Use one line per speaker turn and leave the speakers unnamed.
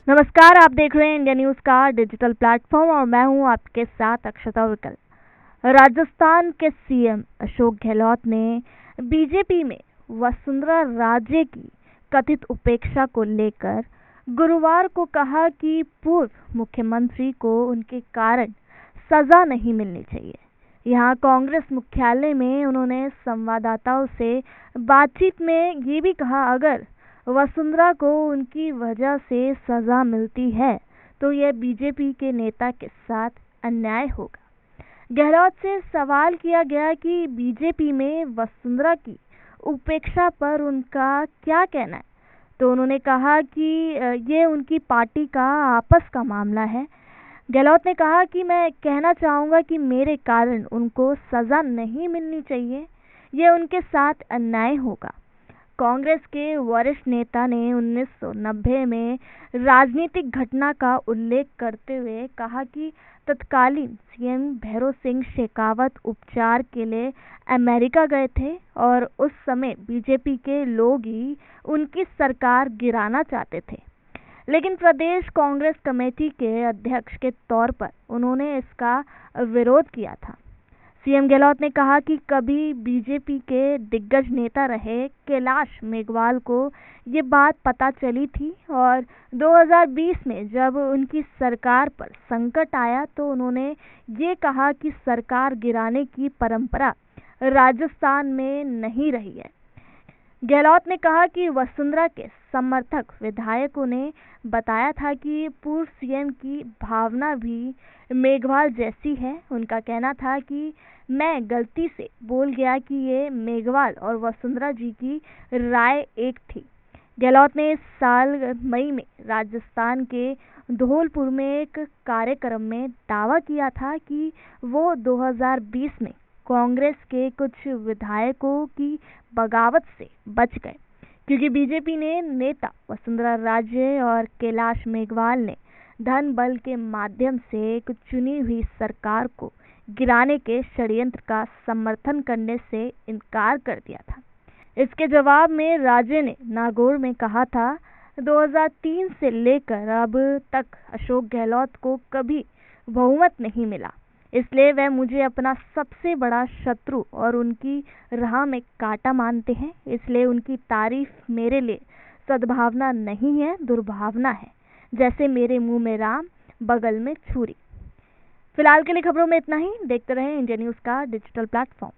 नमस्कार, आप देख रहे हैं इंडिया न्यूज़ का डिजिटल प्लेटफॉर्म और मैं हूं आपके साथ अक्षता विकल। राजस्थान के सीएम अशोक गहलोत ने बीजेपी में वसुंधरा राजे की कथित उपेक्षा को लेकर गुरुवार को कहा कि पूर्व मुख्यमंत्री को उनके कारण सजा नहीं मिलनी चाहिए। यहां कांग्रेस मुख्यालय में उन्होंने संवाददाताओं से बातचीत में ये भी कहा, अगर वसुंधरा को उनकी वजह से सजा मिलती है तो यह बीजेपी के नेता के साथ अन्याय होगा। गहलोत से सवाल किया गया कि बीजेपी में वसुंधरा की उपेक्षा पर उनका क्या कहना है, तो उन्होंने कहा कि ये उनकी पार्टी का आपस का मामला है। गहलोत ने कहा कि मैं कहना चाहूँगा कि मेरे कारण उनको सजा नहीं मिलनी चाहिए, ये उनके साथ अन्याय होगा। कांग्रेस के वरिष्ठ नेता ने 1990 में राजनीतिक घटना का उल्लेख करते हुए कहा कि तत्कालीन सीएम भैरों सिंह शेखावत उपचार के लिए अमेरिका गए थे और उस समय बीजेपी के लोग ही उनकी सरकार गिराना चाहते थे, लेकिन प्रदेश कांग्रेस कमेटी के अध्यक्ष के तौर पर उन्होंने इसका विरोध किया था। सीएम गहलोत ने कहा कि कभी बीजेपी के दिग्गज नेता रहे कैलाश मेघवाल को ये बात पता चली थी और 2020 में जब उनकी सरकार पर संकट आया तो उन्होंने ये कहा कि सरकार गिराने की परंपरा राजस्थान में नहीं रही है। गहलोत ने कहा कि वसुंधरा के समर्थक विधायकों ने बताया था कि पूर्व सीएम की भावना भी मेघवाल जैसी है। उनका कहना था कि मैं गलती से बोल गया कि ये मेघवाल और वसुंधरा जी की राय एक थी। गहलोत ने इस साल मई में राजस्थान के धौलपुर में एक कार्यक्रम में दावा किया था कि वो 2020 में कांग्रेस के कुछ विधायकों की बगावत से बच गए, क्योंकि बीजेपी ने नेता वसुंधरा राजे और कैलाश मेघवाल ने धन बल के माध्यम से एक चुनी हुई सरकार को गिराने के षड्यंत्र का समर्थन करने से इनकार कर दिया था। इसके जवाब में राजे ने नागौर में कहा था, 2003 से लेकर अब तक अशोक गहलोत को कभी बहुमत नहीं मिला, इसलिए वह मुझे अपना सबसे बड़ा शत्रु और उनकी राह में कांटा मानते हैं। इसलिए उनकी तारीफ मेरे लिए सद्भावना नहीं है, दुर्भावना है। जैसे मेरे मुंह में राम, बगल में छुरी। फिलहाल के लिए खबरों में इतना ही। देखते रहें इंडिया न्यूज़ का डिजिटल प्लेटफॉर्म।